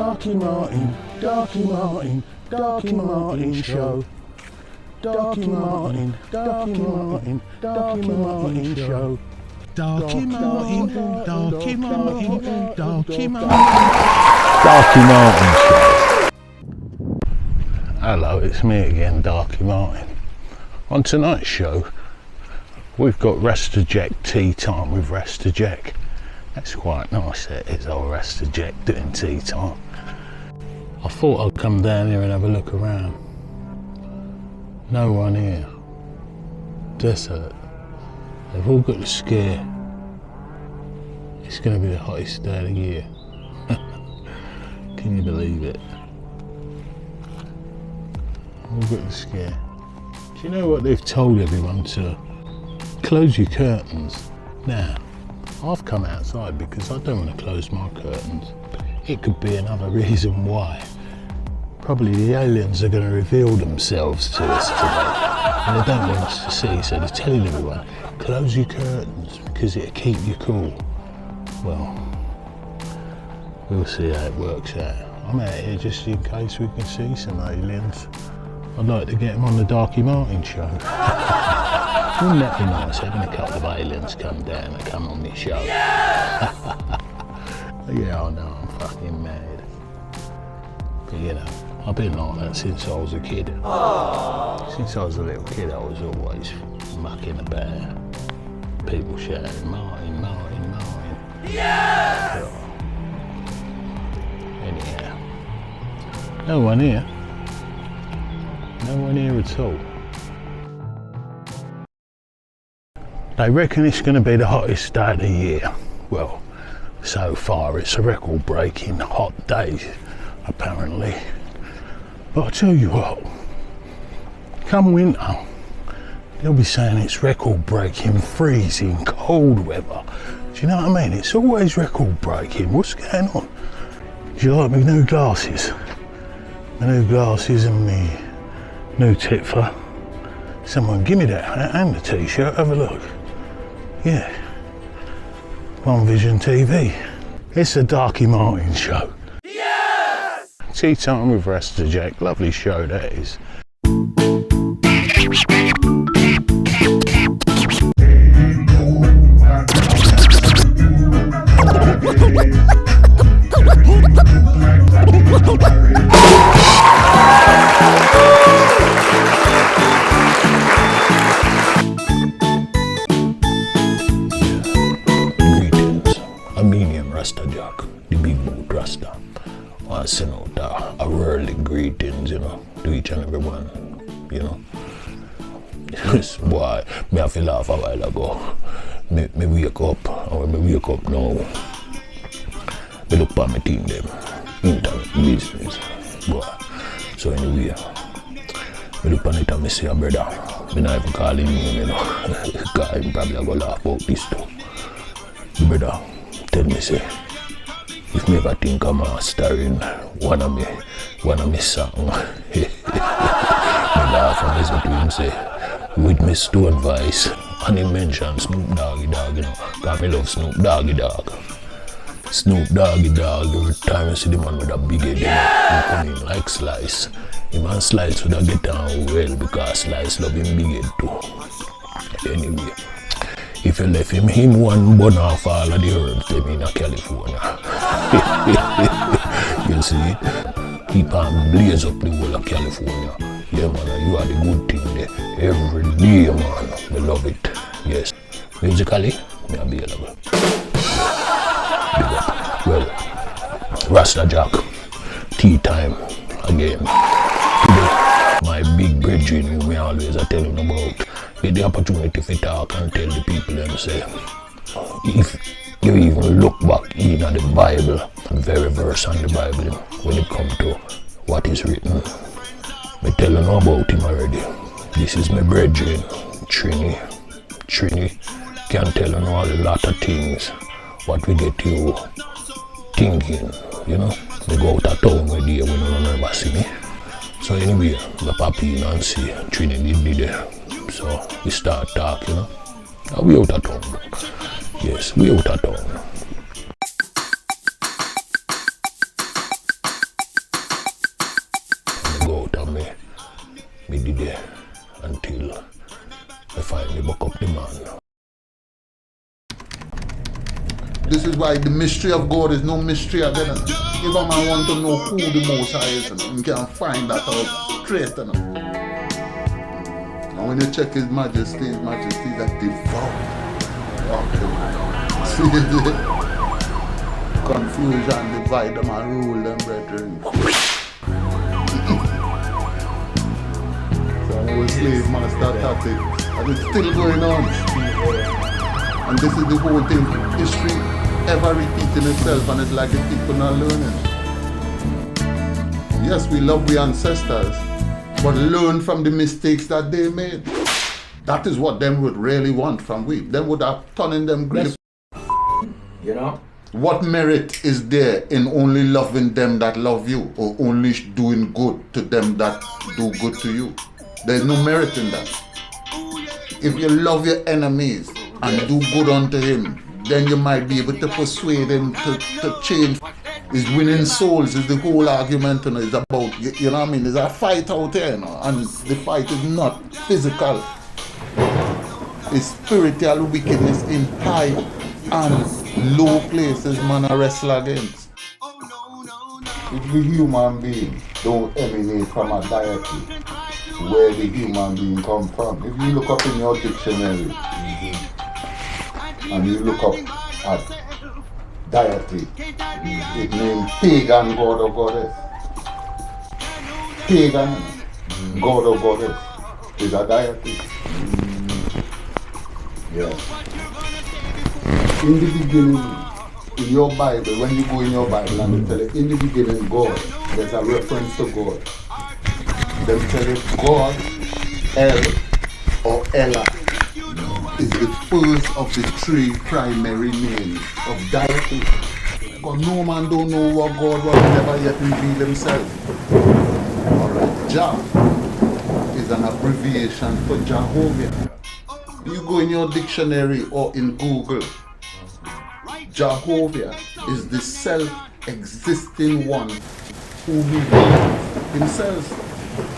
Darkie Martin, Darkie Martin, Darkie Martin show. Darkie Martin, Darkie Martin, Darkie Martin show. Darkie Martin, Darkie Martin, Darkie Martin. Darkie Martin show. Hello, it's me again, Darkie Martin. On tonight's show, we've got Rasta Jack Tea Time with Rasta Jack. That's quite nice, that is, old Rasta Jack doing tea time. I thought I'd come down here and have a look around. No one here. Desolate. They've all got the scare. It's going to be the hottest day of the year. Can you believe it? All got the scare. Do you know what they've told everyone to? Close your curtains. Now, I've come outside because I don't want to close my curtains. It could be another reason why. Probably the aliens are going to reveal themselves to us today. And they don't want us to see, so they're telling everyone, close your curtains because it'll keep you cool. Well, we'll see how it works out. I'm out here just in case we can see some aliens. I'd like to get them on the Darkie Martin show. Wouldn't that be nice, having a couple of aliens come down and come on this show? Yeah, I know, I'm fucking mad. But you know, I've been like that since I was a kid. Aww. Since I was a little kid, I was always mucking about. People shouting, Martin, Martin, Martin. Yeah! So, anyhow, no one here. No one here at all. They reckon it's going to be the hottest day of the year. Well, so far it's a record-breaking hot day, apparently. But I tell you what, come winter, they'll be saying it's record-breaking, freezing, cold weather. Do you know what I mean? It's always record-breaking. What's going on? Do you like my new glasses? My new glasses and my new tit-for. Someone give me that and the t-shirt, have a look. Yeah, One Vision TV. It's the Darkie Martin show. Yes! Tea Time with Rasta Jack, lovely show that is. Rasta Jack, the big boot Rasta. I want to send out a worldly greetings, you know, to each and every one, you know. Yes, boy, me have to laugh a while ago. Me wake up, and when me wake up now, me look at my team them, internet business, boy. So anyway, me look at it and me say, brother, me not even calling him, you know, because him probably go laugh about this too. Brother, tell me, say, if me ever think I'm mastering one of me song, me laugh and listen to him say, with me stone voice, and he mentioned Snoop Doggy Dogg, you know, because me love Snoop Doggy Dogg. Snoop Doggy Dogg, every time I see the man with a big head, you know, he come in like Slice. The man Slice would have get on well because Slice love him big head too. Anyway. If you left him one bun off all of the herbs them in California. You see, keep on blaze up the whole of California. Yeah man, you are the good thing there. Every day man, I love it. Yes. Musically, me available. Big up. Well, Rasta Jack, tea time again. Today, my big brethren who me always are telling about. Get the opportunity to talk and tell the people themselves. If you even look back in the Bible, the very verse on the Bible, when it comes to what is written, I tell you about him already. This is my brethren, Trini. Trini can tell you a lot of things, what we get you thinking, you know. They go out of town with you when you never see me. So anyway, the papi and see Trini did be there. So we start talking, you know. We out of town. Yes, we out of town. This is why the mystery of God is no mystery again. If a man want to know who the Most High is, you can find that out straight. And when you check His Majesty is a devout. Okay. See the confusion, divide them and rule them, brethren. Some old slave master tactic, and it's still going on. And this is the whole thing. History ever repeating itself, and it's like the people not learning. Yes, we love our ancestors, but learn from the mistakes that they made. That is what them would really want from we. Them would have turning them great. You know? What merit is there in only loving them that love you, or only doing good to them that do good to you? There's no merit in that. If you love your enemies and do good unto him, then you might be able to persuade him to change. Is winning souls is the whole argument, you know, it's about, you know what I mean? There's a fight out there, you know, and the fight is not physical. It's spiritual wickedness in high and low places man a wrestle against. If the human being don't emanate from a deity, where the human being come from. If you look up in your dictionary and you look up at deity, it means pagan god or goddess. Pagan god or goddess is a deity. Yes. In the beginning, in your Bible, when you go in your Bible and they tell you, in the beginning God, there's a reference to God. They tell you God, El or Ella is the first of the three primary names of deity. Because no man don't know what God was, never yet revealed himself. Alright, Jah is an abbreviation for Jehovah. You go in your dictionary or in Google, Jehovah is the self-existing one who reveals himself.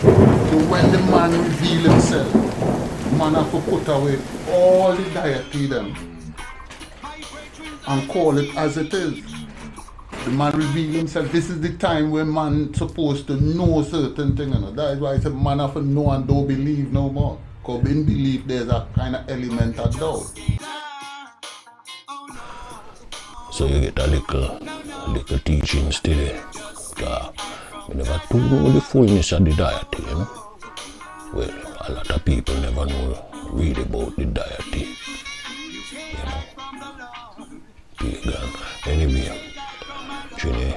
So when the man reveals himself, man have to put away all the deity them and call it as it is. The man reveals himself. This is the time when man supposed to know certain things. You know? That is why I say man have to know and don't believe no more. Because in belief there's a kind of element of doubt. So you get a little teachings today. We never know the fullness of the deity, you know. Well, a lot of people never read about the deity, you know. Pagan. Anyway, Trini,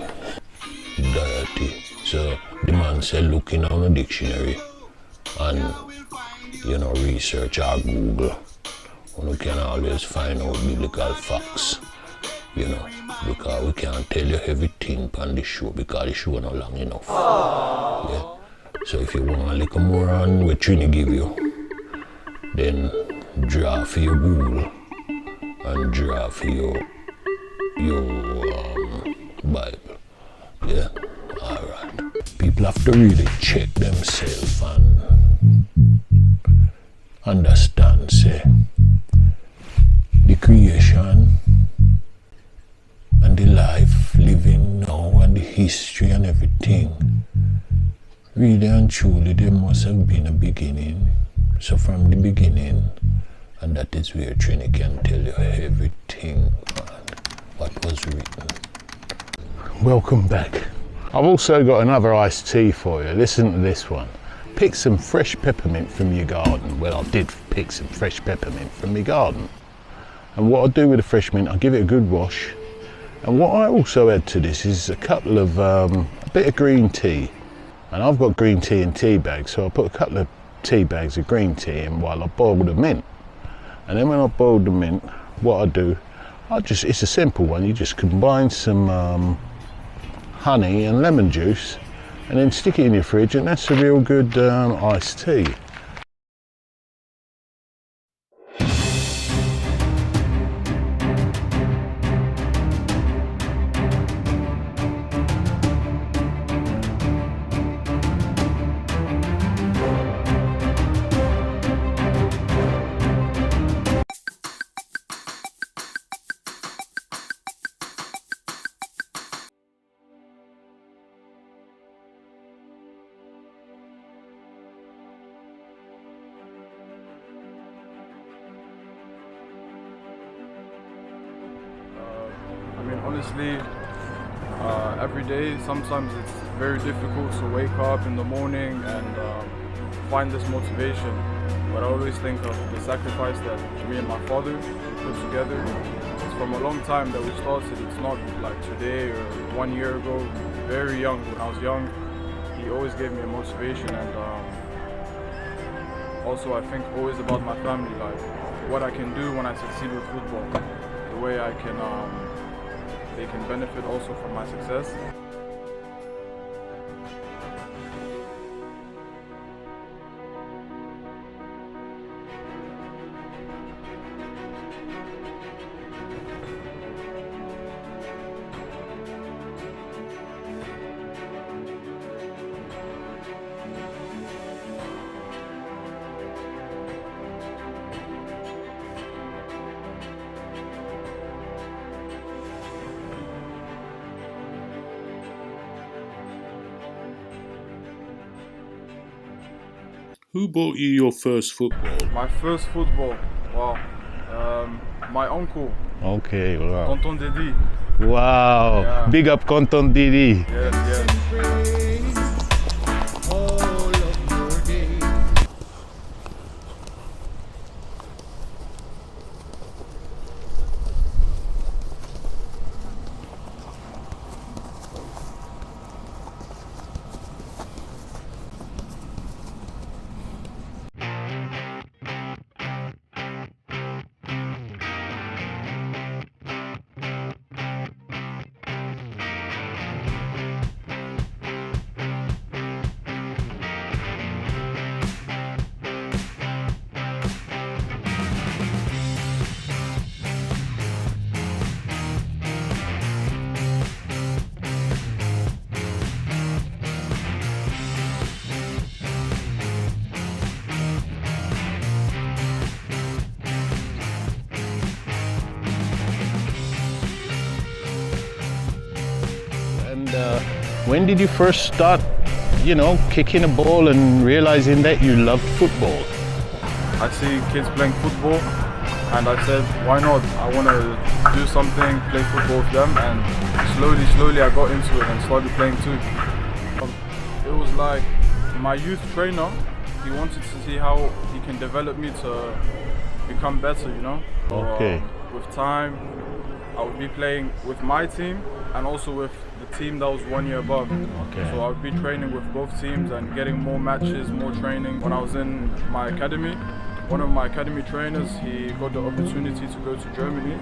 deity. So the man said looking on a dictionary and, you know, research or Google, you can always find out biblical facts. You know, because we can't tell you everything on the show because the show not long enough. Yeah. So if you want a little more on what Trini give you, then draw for your Google and draw for your Bible. Yeah, alright. People have to really check themselves and understand, say, the creation and the life living now and the history and everything. Really and truly there must have been a beginning. So from the beginning, and that is where Trini can tell you everything what was written. Welcome back. I've also got another iced tea for you. Listen to this one. Pick some fresh peppermint from your garden. Well, I did pick some fresh peppermint from my garden. And what I do with the fresh mint, I give it a good wash. And what I also add to this is a couple of, a bit of green tea. And I've got green tea in tea bags, so I put a couple of tea bags of green tea in while I boil the mint. And then when I boil the mint, what I do, it's a simple one. You just combine some honey and lemon juice and then stick it in your fridge, and that's a real good iced tea. Honestly, every day, sometimes it's very difficult to wake up in the morning and find this motivation. But I always think of the sacrifice that me and my father put together. It's from a long time that we started. It's not like today or 1 year ago. Very young, when I was young, he always gave me a motivation, and also I think always about my family, like what I can do when I succeed with football, the way I can, they can benefit also from my success. Who bought you your first football? My first football, wow, my uncle, Okay, wow. Tonton Dedi. Wow. Yeah. Big up Conton Didi. Yes, yes. And when did you first start, kicking a ball and realizing that you loved football? I see kids playing football, and I said, why not? I want to do something, play football with them, and slowly I got into it and started playing too. It was like my youth trainer, he wanted to see how he can develop me to become better, Okay. With time, I would be playing with my team and also with the team that was 1 year above. Okay. So I would be training with both teams and getting more matches, more training. When I was in my academy, one of my academy trainers, he got the opportunity to go to Germany,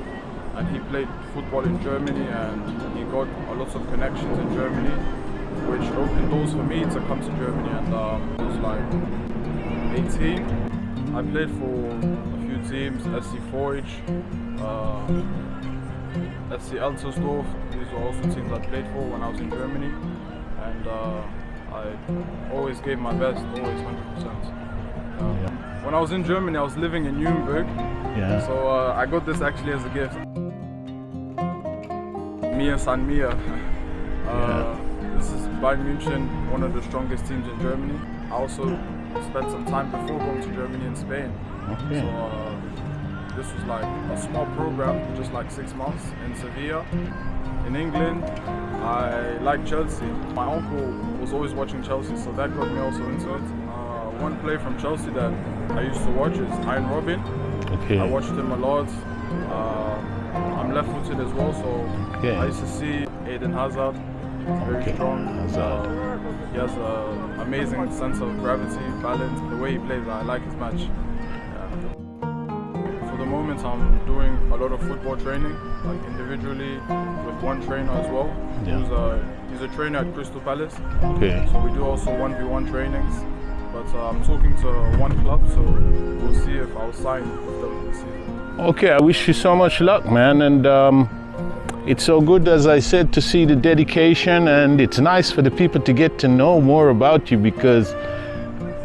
and he played football in Germany, and he got a lot of connections in Germany, which opened doors for me to come to Germany. And I was like 18. I played for a few teams, SC Forge, SC Eltersdorf. These were also teams I played for when I was in Germany, and I always gave my best, always 100%. When I was in Germany, I was living in Nuremberg, so I got this actually as a gift. Mia San Mia. This is Bayern München, one of the strongest teams in Germany. I also spent some time before going to Germany and Spain. Okay. So this was like a small program, just like 6 months in Sevilla. In England, I like Chelsea. My uncle was always watching Chelsea, so that got me also into it. One player from Chelsea that I used to watch is Iron Robin. Okay. I watched him a lot. I'm left-footed as well, so Okay. I used to see Eden Hazard, very strong. Hazard. He has an amazing sense of gravity, balance, the way he plays. I like his match. For the moment, I'm doing a lot of football training, like individually with one trainer as well. Yeah. He's a trainer at Crystal Palace. Okay. So we do also 1v1 trainings. But I'm talking to one club, so we'll see if I'll sign with them this season. Okay, I wish you so much luck, man. And it's so good, as I said, to see the dedication, and it's nice for the people to get to know more about you, because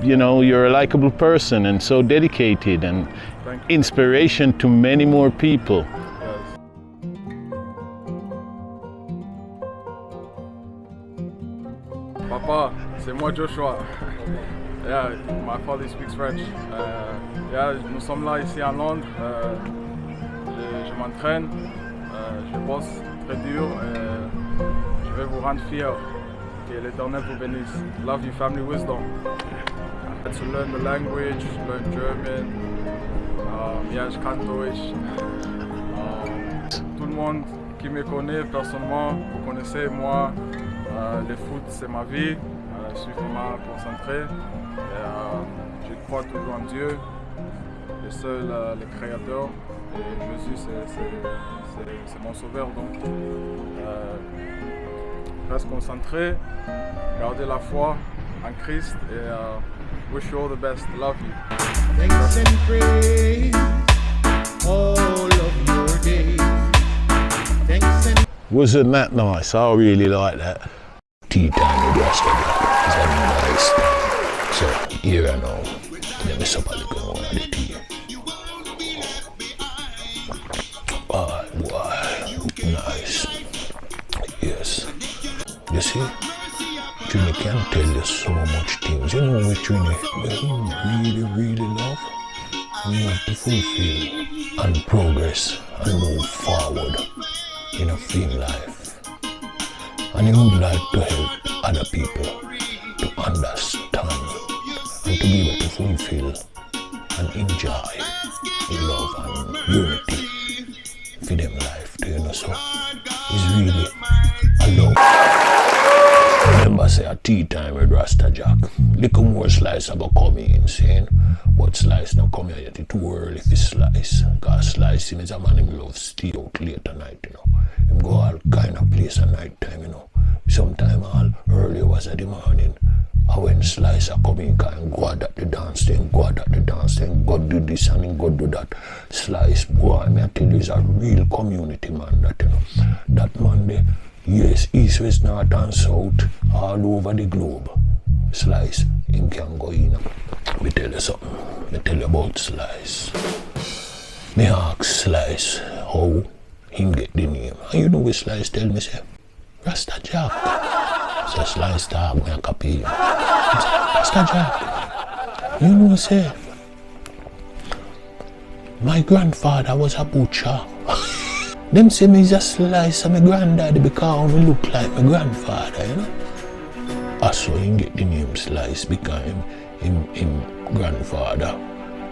you're a likable person and so dedicated, and inspiration to many more people. Yes. Papa, c'est moi Joshua. Yeah, my father speaks French. Nous sommes là ici à Londres. Je m'entraîne, je bosse très dur et je vais vous rendre fiers. Que l'Éternel vous bénisse. Love you, family wisdom. I had to learn the language, learn German. Ja, je kann Deutsch. Tout le monde qui me connaît personnellement, vous connaissez moi, le foot c'est ma vie. Je suis vraiment concentré. Je crois toujours en Dieu, le seul, le créateur. Et Jésus c'est mon sauveur. Donc, reste concentré, gardez la foi en Christ et wish you all the best. Love you. Thanks and praise all of your days. Thanks and Wasn't that nice? I really like that. Teatime with Rasta. Is that nice? So, here I know. Let me sup a little more of the tea. Oh, boy. Nice. Yes. You see? Trini can tell you so much things. You know what Trini really love? We want to fulfill and progress and move forward in a film life. And he would like to help other people to understand and to be able to fulfill and enjoy in love and unity for them life too, you know. So it's really a love. Remember say a tea time with Rasta Jack. Little more slice about come in, saying, but slice not come here yet. It's too early for slice. Cause slice him is a man him love stay out late at night, you know. Him go all kind of place at night time, you know. Sometime all early was at the morning. And when slice a come in, can go at the dance thing, go at the dance thing, go do this and go do that. Slice, boy, I tell you, is a real community man that, you know. That man there. Yes, east, west, north and south, all over the globe. Slice, him can go in. Me tell you something. Me tell you about Slice. Me ask Slice how him get the name. And you know what Slice tell me, say? Rasta Jack. So Slice talk, me a copy him. Rasta Jack. You know, say, my grandfather was a butcher. Them say me is a Slice of my granddaddy because I look like my grandfather, you know. Also, him get the name Slice because him grandfather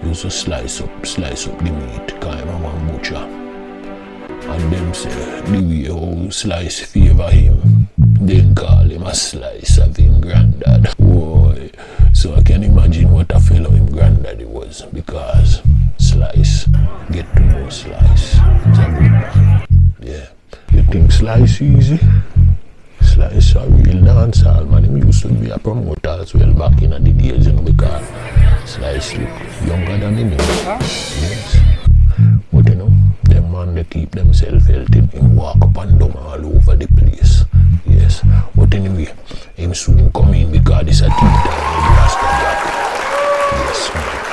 used to slice up the meat because I'm a butcher. And them say the way how Slice favor him, they call him a Slice of him granddad. Boy, so I can imagine what a fellow him granddaddy was because Slice get to know Slice. It's a good man. Yeah. You think Slice easy? Slice a real dancer, man. He used to be a promoter as well back in the days, you know, because Slice look younger than him. Yes. But you know, them man they keep themselves healthy and walk up and down all over the place. Yes. But anyway, him soon come in because it's a tea time with Rasta Jack. Yes, man.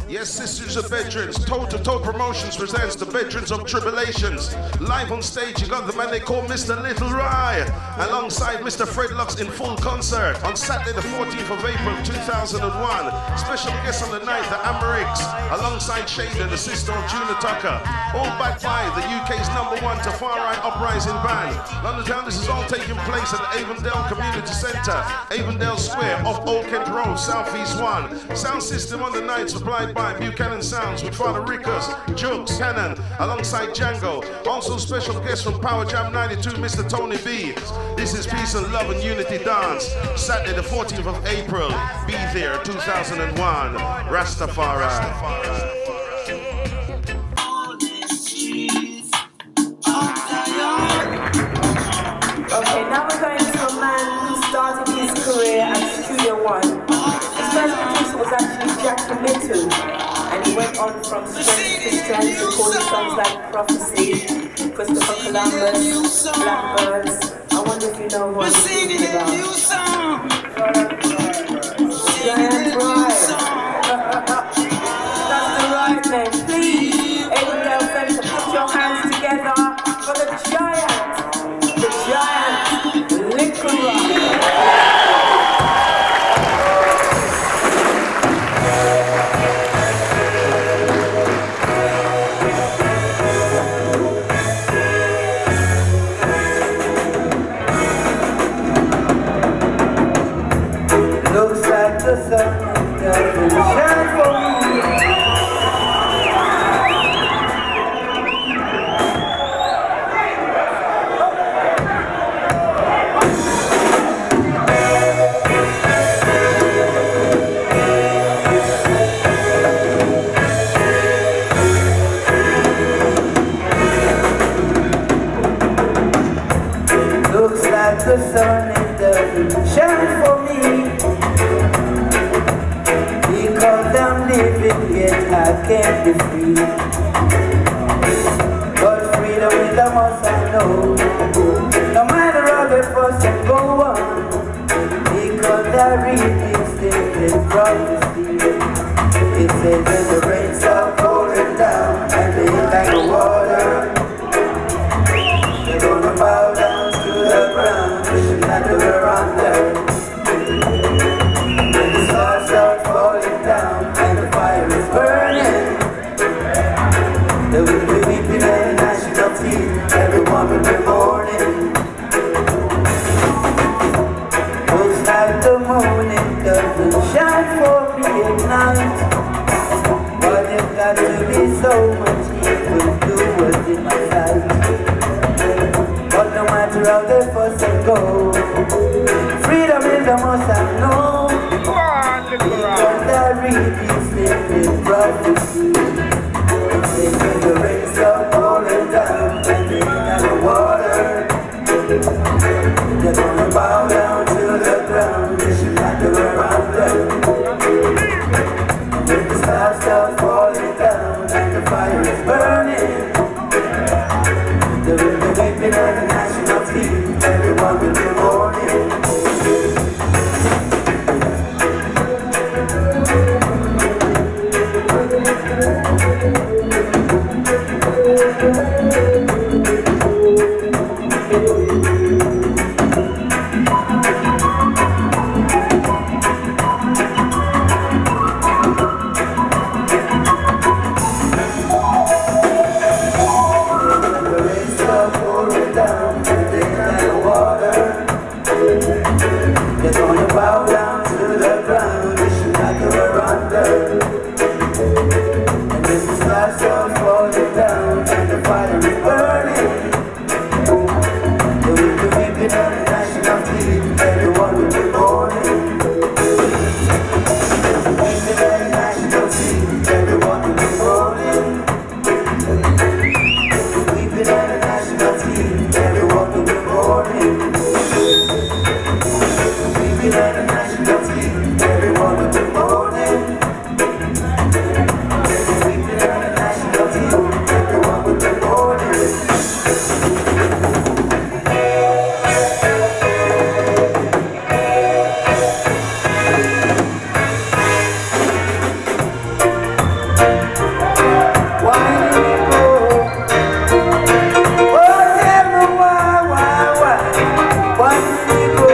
Yes, sisters of veterans, Toe to Toe Promotions presents the Veterans of Tribulations. Live on stage, you got the man they call Mr. Little Rye, alongside Mr. Fred Lux in full concert on Saturday the 14th of April 2001. Special guest on the night, the Americks, alongside Shaden, the sister of Juna Tucker. All backed by the UK's #1 Tafari Uprising Band. London Town, this is all taking place at the Avondale Community Centre, Avondale Square, off Old Kent Road, South East 1. Sound system on the night supplied by Buchanan Sounds with Father Rickus, Jokes, Cannon, alongside Django. Also special guest from Power Jam 92, Mr. Tony B. This is Peace and Love and Unity Dance, Saturday the 14th of April. Be there, 2001, Rastafari. Okay, now we're going to a man who started his career at Studio One. His first producer was actually Jack Mittu, and he went on from strength to strength, recording songs like Prophecy, Christopher Columbus, Blackbirds. I wonder if you know who I'm speaking about. Giant Ride. That's the right name. Please, Avondale Centre, put your hands together for the giant Liquor Rock. sun it doesn't shine for me, because I'm living yet I can't be free. But freedom is a must, I know. No matter how the fuss and go on, because I read these things in prophecy. It says that the rain start falling down and they like the water. They're gonna bow down to the ground, wishing that they were under. When the stars start falling down and the fire is burning, there will be weeping and gnashing of teeth, everyone will be mourning. Looks like the moon, it doesn't shine for me at night, but there's got to be so much evil doers in my sight. But no matter how they fuss and go, freedom is a must, I know. Because I read these things in prophecy. They say the rain start falling down and they got the water. They're gonna bow down to the ground, wishing that they were under. And if the stars start falling down and the fire is burning, there will be weeping and gnashing of teeth, everyone will be mourning. They're gonna bow down to the ground, wishing that they were under. And if the stars start falling down and the fire is burning, there will be weeping and gnashing of teeth, everyone will be mourning. Weeping and gnashing of teeth, everyone will be mourning. Weeping and gnashing of teeth, everyone will be mourning. Weeping and gnashing of teeth, everyone will be mourning. Weeping and gnashing of teeth, everyone will be mourning. Why did it go? Oh, tell me why? Why did it go?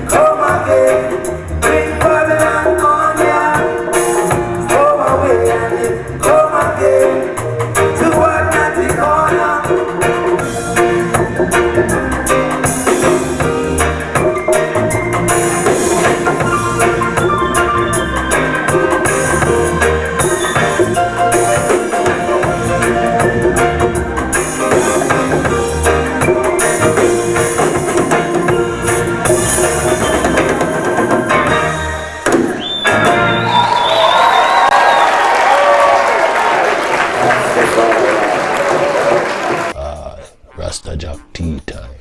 Come again, bring Babylon on ya. Throw away and it come again to what not the corner. Rasta Jack Teatime.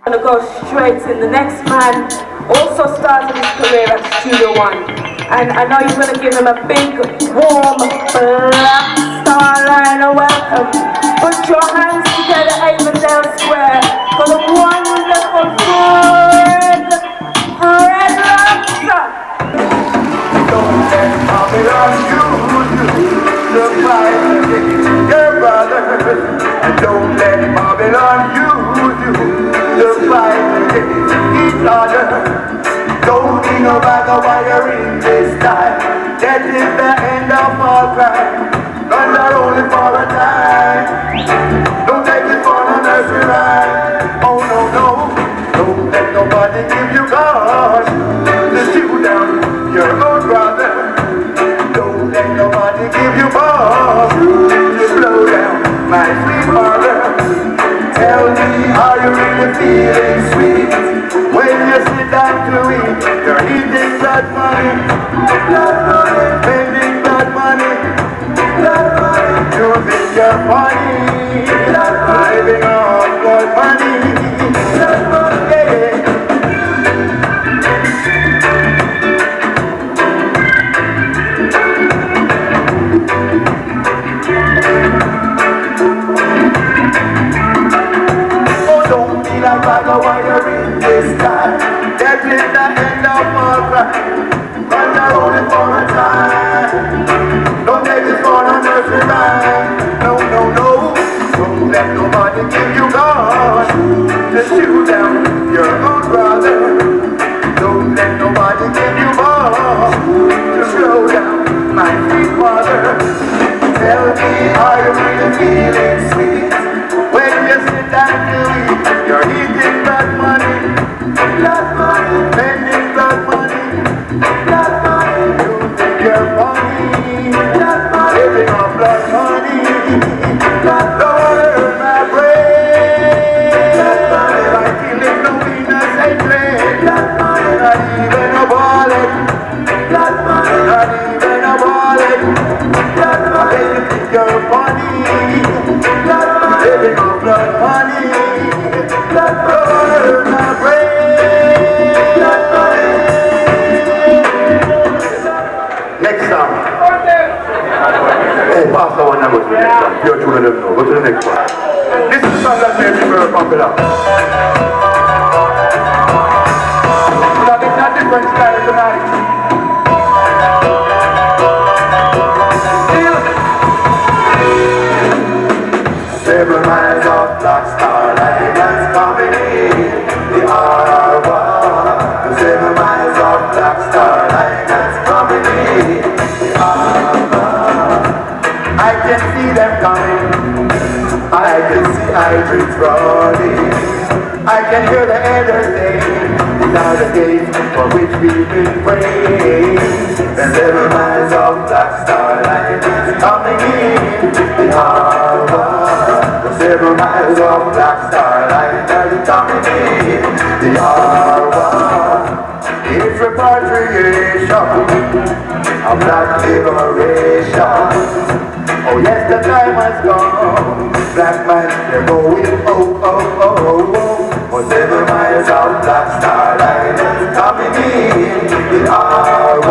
I'm gonna go straight in. The next man also started his career at Studio One, and I know you're gonna give him a big, warm, black star line of welcome. Put your hands together, Avondale Square, for the wonderful Fred Rasta. Don't let Babylon use you to fight your brother. And don't let Babylon use you to fight each other. Don't be no bother while you're in this time. That is the end of all crime. Guns are only for a time. money, spending blood money, using your money, living on blood money, yeah. Oh, don't be like I go while you're in this time. Get in the end of my crack, but you're only for a time. Don't take this for a nursery rhyme. No, no, no. Don't let nobody give you God to shoot down your own brother. Don't let nobody give you more to slow down my sweet mother. Tell me, are you really feeling sweet when you sit down to eat? You're eating blood money, spending blood money, you think you're funny, living on blood money. Don't hurt my brain, like killing no innocent flame. Not even a wallet, not even a wallet. When you think you're funny, living on blood money. Don't hurt my brain. Next song. Oh, Pastor, one now go to the next one. You're two of them now. Go to the next one. This is a song that made me very popular. But it's a different style tonight. Several miles of black starlight that's coming in the R1. 7 miles of black starlight that's coming in the R1. I can see them coming, I can see hydrants running, I can hear the elders saying, these are the days for which we've been praying. The 7 miles of black starlight that's coming in the R1. 7 miles of black starlight that's coming in the R1. It's repatriation of black liberation. Oh yes, the time has come. Black man, they're going oh, oh, oh, oh, oh. For 7 miles of black starlight that's coming in the R1.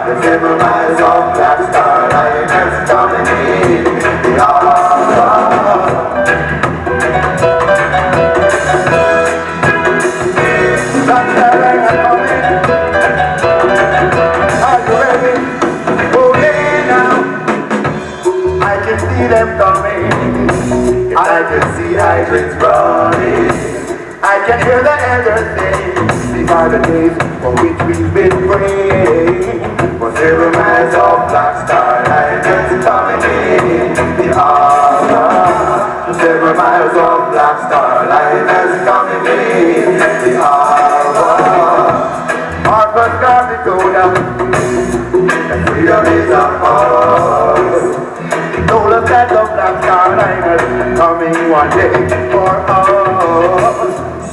The 7 miles of black starlight that's coming in the R1. Black starlight are coming. Are you ready? Oh yeah now. I can see them coming. I can see hydrants running. I can hear the elders say, these are the days for which we've been praying. For 7 miles of black starlight that's coming in the R1. 7 miles of black starlight that's coming in the R1. Marcus Garvey told us that freedom is our cause. He told us that the black starlight is coming one day for us.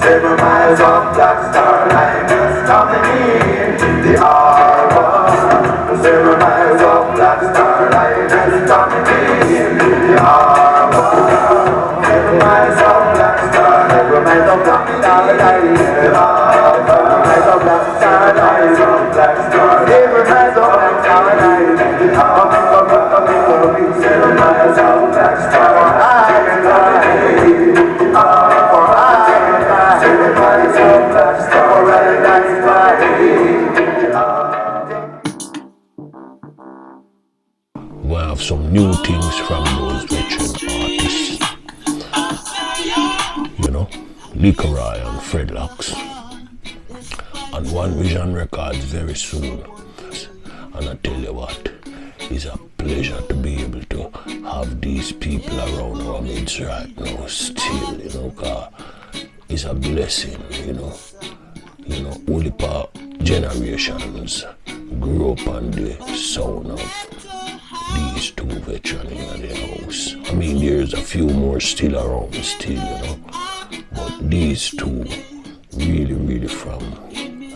7 miles of black starlight is coming in the R1. 7 miles of black starlight is coming in the R1. 7 miles of black starlight, 7 miles of black starlight in the R1. 7 miles of black starlight, 7 miles of black starlight in the R1. 7 miles of black starlight in the We have some new things from those veteran artists. You know, Liquorai and Fredlocks. And One Vision Records very soon. And I tell you what, it's a pleasure to be able to have these people around our midst right now still, you know, cause it's a blessing, you know. You know, only part generations grew up on the sound of these two veterans in their house. I mean, there's a few more still around still, you know. But these two really from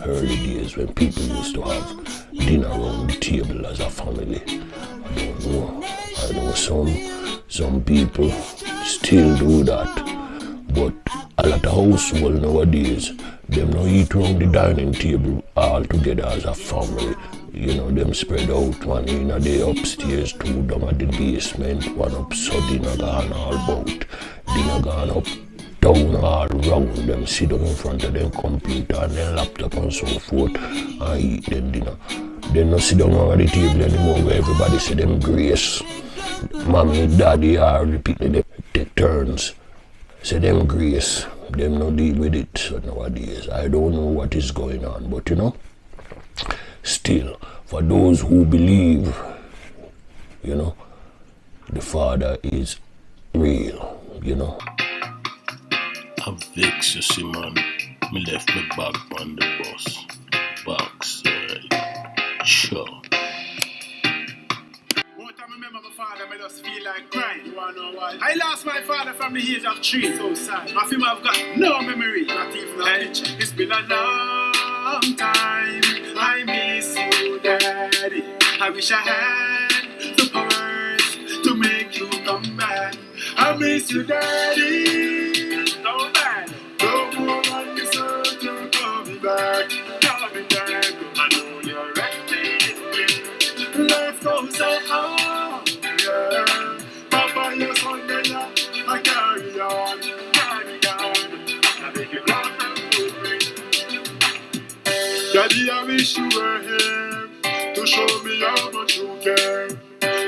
early days when people used to have dinner around the table as a family. I don't know. I know some people still do that. But a lot of households nowadays, them no eat around the dining table all together as a family. You know, them spread out, one in the upstairs, two down at the basement, one up so dinner gone all about. Dinner gone up, down all round, them sit down in front of them computer and their laptop and so forth and eat them dinner. They no sit down at the table anymore where everybody say them grace. Mommy, daddy are repeating them, take turns. Say them grace, them no deal with it so nowadays. I don't know what is going on, but you know, still, for those who believe, you know, the Father is real, you know. I vex you see man, me left my bag on the bus, backside, sure. I remember my father, I just feel like crying. You wanna know why? I lost my father from the age of 3, so sad. My film have got no memory, not even a picture. It's been a long time. I miss you, Daddy. I wish I had the powers to make you come back. I miss you, Daddy. So bad. No more on this earth, you're coming back. Coming back. I know you're ready. Life goes on, yeah. Papa, your son, I carry on. I make it rock and roll. Daddy, I wish you were here to show me how much you care.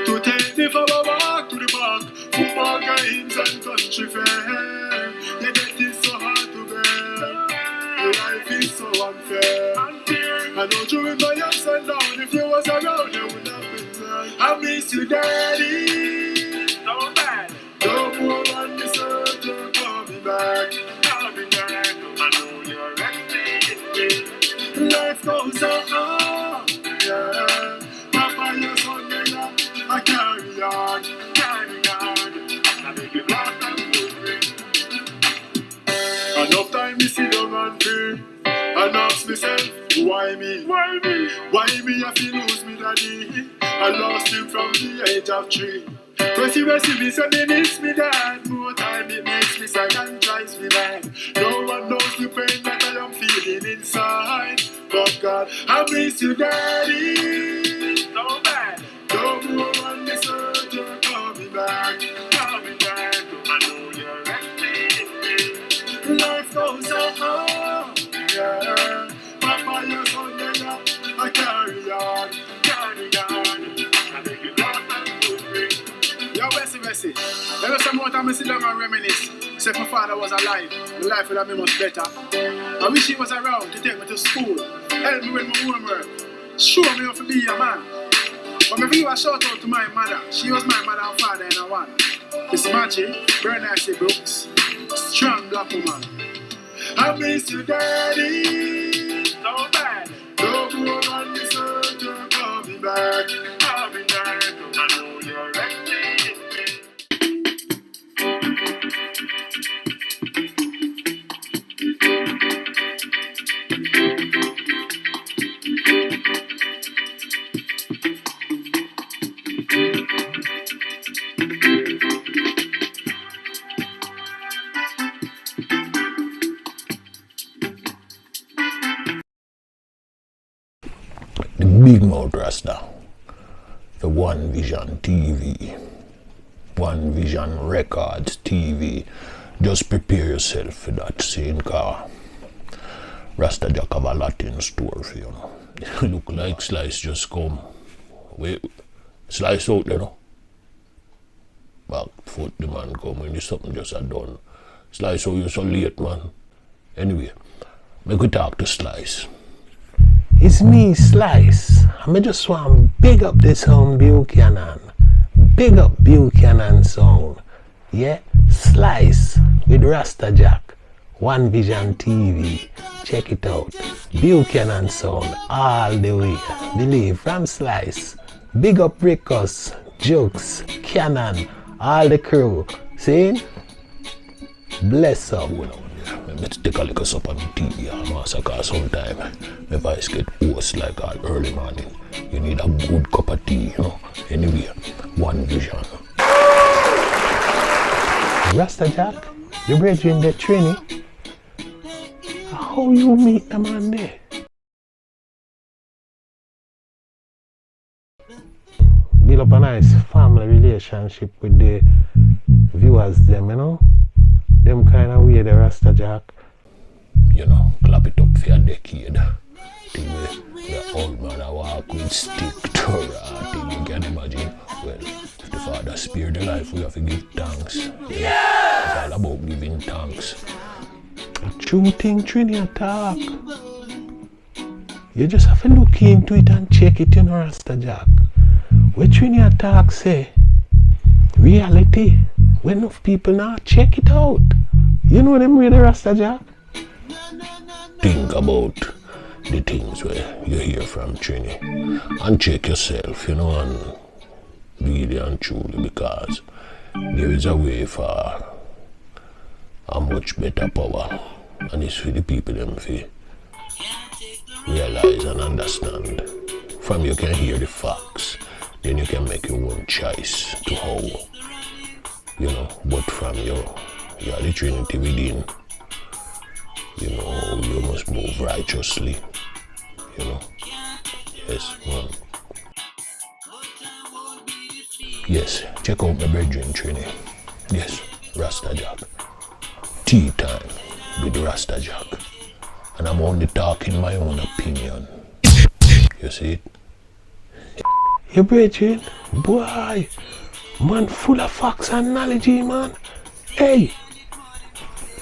To take me for a walk to the park, football games and country fair. The debt is so hard to bear. Your life is so unfair. I know you in my ups and downs. If you was around, you would have been there. I miss you, Daddy. So bad. No more on this earth, you're coming back. Coming back. I know you're ready. Life goes on, yeah. Papa, your son, I carry on. I make it rock and roll. Enough time me sit down and pray and ask myself, why me? Why me? Why me have to lose me daddy? I lost him from the age of 3. Cause he was me, so they miss me dad. More time it makes me sad and drives me mad. No one knows the pain that I am feeling inside. But God, I miss you, Daddy. So bad. No more on this earth, you're coming back. Coming back. I know you're ready. Life goes on, yeah. Papa, your son, I carry on. I make it rock and roll. Yo, Bessie. There was some more time I sit down and reminisce. Say if my father was alive, my life would have been much better. I wish he was around to take me to school, help me with my homework, show me how to be a man. But maybe you a shout out to my mother. She was my mother and father in a one. It's Maggie, Bernice Brooks, strong black woman. I miss you, Daddy. So bad. No more on this earth, you're coming back. Coming back. I know you're ready. The Big Mouth Rasta, the One Vision TV, One Vision Records TV. Just prepare yourself for that scene, car. Rasta Jack have a lot in store for you, know. Look like Slice just come. Wait, Slice out there, no? Back foot the man come when there's something just a done. Slice, how you so late, man? Anyway, make we talk to Slice. It's me, Slice. I just want to big up this home Buchanan. Big up Buchanan sound. Yeah, Slice with Rasta Jack. One Vision TV. Check it out. Buchanan sound all the way. Believe from Slice. Big up Rickus, Jukes, Cannon, all the crew. See? Bless up. let's take a little sup on tea, yeah, master, cause sometime my voice get hoarse like that early morning. You need a good cup of tea, you know. Anyway, one vision. Rasta Jack, you brethren get training. How you meet the man there? Build up a nice family relationship with the viewers them, you know. Them kind of way the Rasta Jack. You know, clap it up for a decade. Till the old man I walk with stick to rat. You can imagine. Well, if the Father spared the life, we have to give thanks. Yeah! It's all about giving thanks. A true thing Trini talk. You just have to look into it and check it, you know, Rasta Jack. What Trini talk say? Reality. When enough people now check it out. You know them really, Rasta Jack? Think about the things where you hear from Trini and check yourself, you know, and really and truly, because there is a way for a much better power, and it's for the people them to realize and understand. From you can hear the facts, then you can make your own choice to how, you know, but from you are the Trinity within, you know, you must move righteously, you know. Yes, man. Yes, check out my brethren Trini. Yes, Rasta Jack. Teatime with Rasta Jack. And I'm only talking my own opinion. You see it? You brethren, boy, man full of facts and knowledge, man. Hey,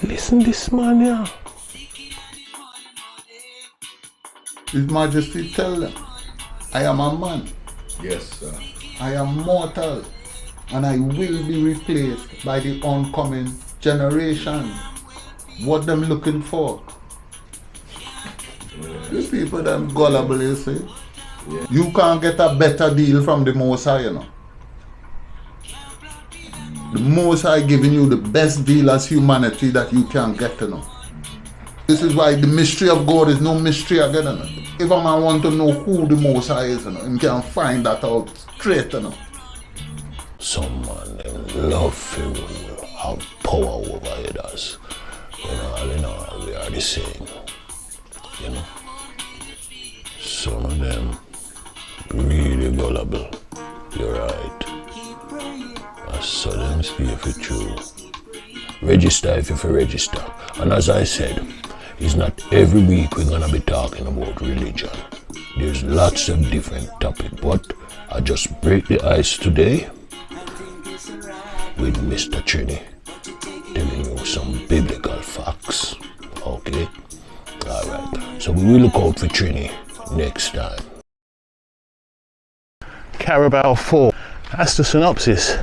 listen this man here. His Majesty tell them, I am a man. Yes, sir. I am mortal, and I will be replaced by the oncoming generation. What them looking for? These people them gullible, you see. Yeah. You can't get a better deal from the Most High, you know. The Most High giving you the best deal as humanity that you can get, you know. This is why the mystery of God is no mystery again, you know. If a man want to know who the Most High is, you know, he can find that out straight, you know. Some man them love to have power over others. You know, all in all, we are the same. You know. Some of them really gullible. You're right. I saw them speak for true. Register if you register. And as I said, it's not every week we're gonna be talking about religion. There's lots of different topics, but I just break the ice today with Mr. Trini telling you some biblical facts. Okay? Alright. So we will look out for Trini next time. Carabao 4. That's the synopsis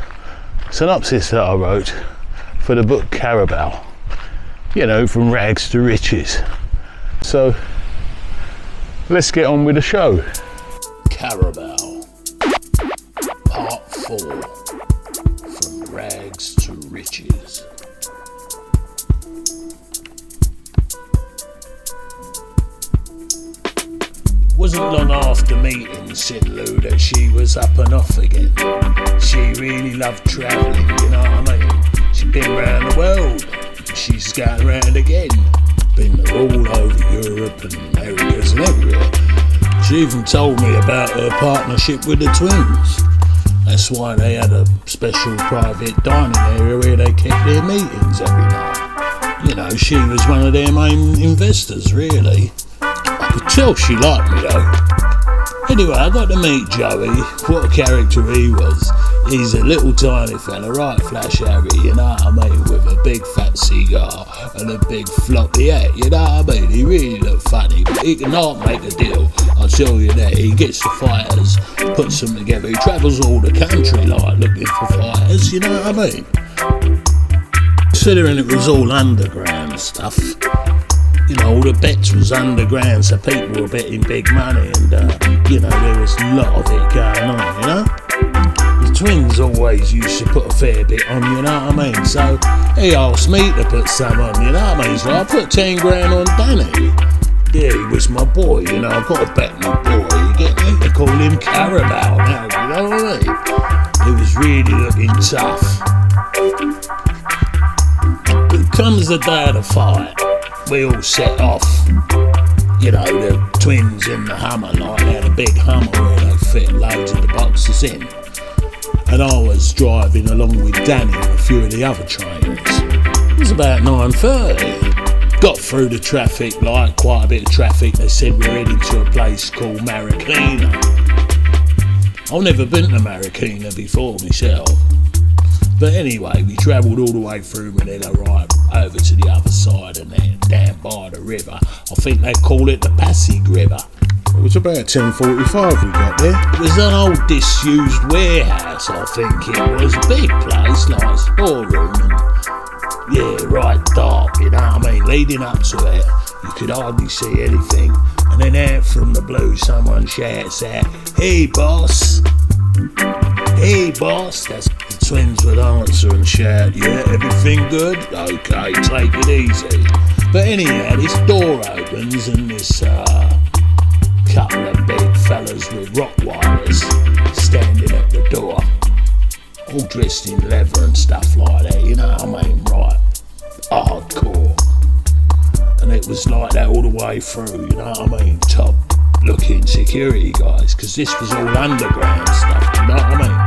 that I wrote for the book Carabao. You know, from rags to riches. So let's get on with the show. Carabao Part 4. From rags to riches. Wasn't long after meeting Sin Lou that she was up and off again. She really loved travelling, you know what I mean? She'd been round the world, and she's going round again. Been all over Europe and Americas and everywhere. She even told me about her partnership with the twins. That's why they had a special private dining area where they kept their meetings every night. You know, she was one of their main investors, really. I could tell she liked me though. Anyway, I got to meet Joey. What a character he was. He's a little tiny fella, right flash Harry, you know what I mean, with a big fat cigar and a big floppy hat, you know what I mean. He really looked funny, but he cannot make a deal, I'll tell you that. He gets the fighters, puts them together, he travels all the country like looking for fighters, you know what I mean. Considering it was all underground stuff, you know, all the bets was underground, so people were betting big money, and you know, there was a lot of it going on, you know. Twins always used to put a fair bit on, you know what I mean? So he asked me to put some on, you know what I mean? So I put 10 grand on Danny. Yeah, he was my boy, you know, I've got to bet my boy, you get me? They call him Carabao now, you know what I mean? He was really looking tough. It comes the day of the fight, we all set off. You know, the twins in the Hummer, like they had a big Hummer where they fit loads of the boxes in. And I was driving along with Danny and a few of the other trainers. It was about 9:30. Got through the traffic light, quite a bit of traffic. They said we're heading to a place called Marikina. I've never been to Marikina before myself. But anyway, we travelled all the way through and then arrived over to the other side and then down by the river. I think they call it the Pasig River. It was about 10:45 we got there. It was an old disused warehouse, I think it was. A big place, like a storeroom. And yeah, right dark, you know what I mean? Leading up to it, you could hardly see anything. And then out from the blue, someone shouts out, "Hey boss! Hey boss!" That's the twins would answer and shout, "Yeah, everything good? Okay, take it easy." But anyhow, this door opens and this couple of big fellas with Rottweilers standing at the door, all dressed in leather and stuff like that, you know what I mean, right, hardcore. And it was like that all the way through, you know what I mean, top looking security guys, because this was all underground stuff, you know what I mean.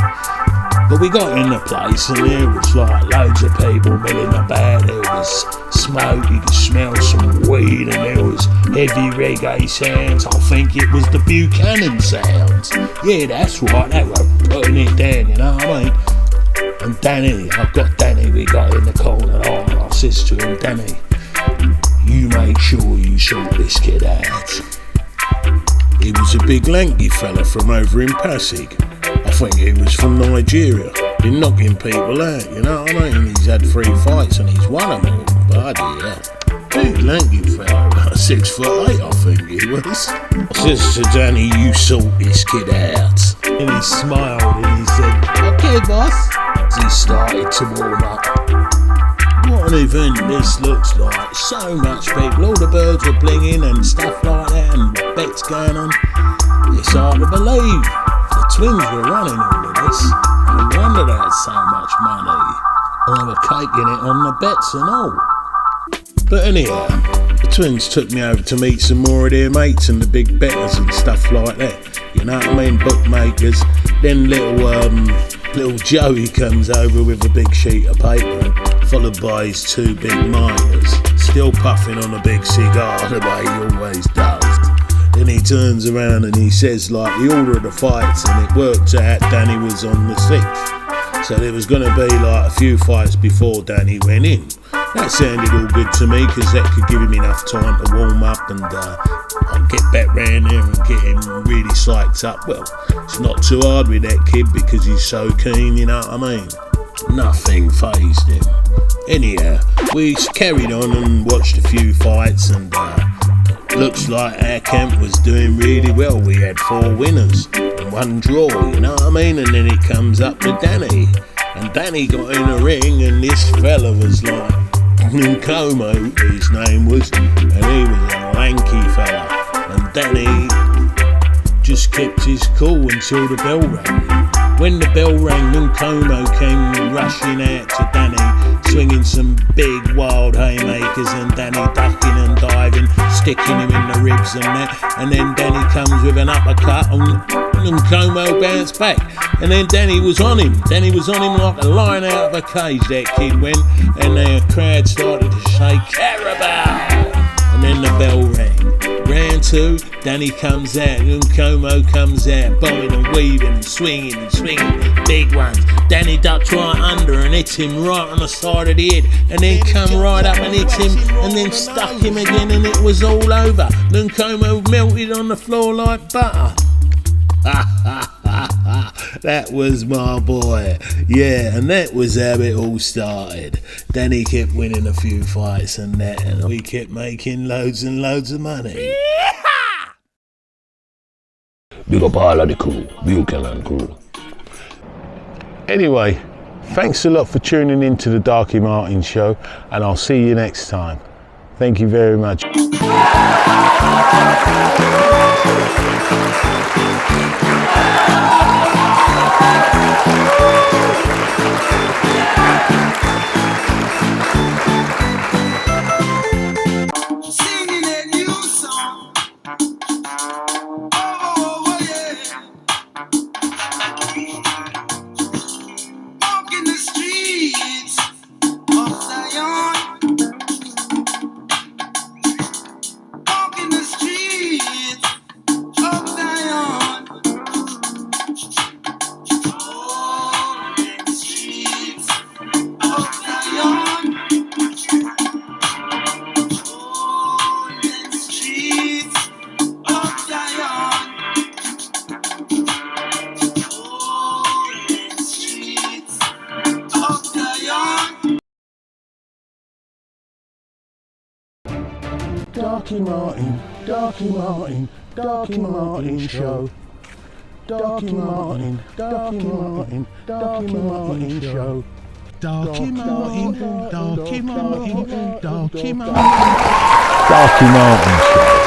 But we got in the place and there was like loads of people milling about, there was smoke, you could smell some weed, and there was heavy reggae sounds. I think it was the Buchanan sounds. Yeah, that's right, they were putting it down, you know what I mean. And Danny, I've got Danny, we got in the corner, and I says to him, "Danny, you make sure you sort this kid out." He was a big lanky fella from over in Pasig. I think he was from Nigeria. Been knocking people out, you know what I mean? He's had 3 fights and he's won them all. Bloody hell. Big lanky fella, about 6'8", I think he was. I says to Danny, "You sort this kid out." And he smiled and he said, "Okay, boss." As he started to warm up. What an event this looks like. So much people, all the birds were blinging and stuff like that, and bets going on. It's hard to believe. The twins were running all of this. No wonder they had so much money. And they were caking it on the bets and all. But anyhow, the twins took me over to meet some more of their mates and the big betters and stuff like that. You know what I mean? Bookmakers. Then little Joey comes over with a big sheet of paper, followed by his 2 big miners, still puffing on a big cigar the way he always does. Then he turns around and he says like the order of the fights, and it worked out Danny was on the 6th. So there was going to be like a few fights before Danny went in. That sounded all good to me because that could give him enough time to warm up and I'll get back round there and get him really psyched up. Well, it's not too hard with that kid because he's so keen, you know what I mean? Nothing fazed him. Anyhow, we carried on and watched a few fights, and looks like our camp was doing really well. We had 4 winners and 1 draw, you know what I mean? And then it comes up to Danny, and Danny got in a ring, and this fella was like Nkomo, his name was, and he was a lanky fella, and Danny just kept his cool until the bell rang. When the bell rang, Nkomo came rushing out to Danny, swinging some big wild haymakers, and Danny ducking and diving, sticking him in the ribs and that, and then Danny comes with an uppercut and Nkomo bounced back, and then Danny was on him like a lion out of a cage. That kid went, and the crowd started to say Carabao, and then the bell rang. Round 2, Danny comes out, Nkomo comes out, bobbing and weaving and swinging, big ones. Danny ducked right under and hit him right on the side of the head, and then come right up and hit him, and then stuck him again, and it was all over. Nkomo melted on the floor like butter. That was my boy. Yeah, and that was how it all started. Danny kept winning a few fights and that, and we kept making loads and loads of money. Big up all of the crew, Buchanan crew. Anyway, thanks a lot for tuning in to the Dalkie Martin Show, and I'll see you next time. Thank you very much. Singing a new song. Oh, yeah. Walking the streets of Zion. Walking the streets of Zion. Oh, the streets of Zion. Dalkie Martin, Dalkie Martin, Dalkie Martin Show. Dalkie Martin, Dalkie Martin, Dalkie Martin Show. Dalkie Martin, Dalkie Martin, Dalkie Martin. Dalkie Martin Show.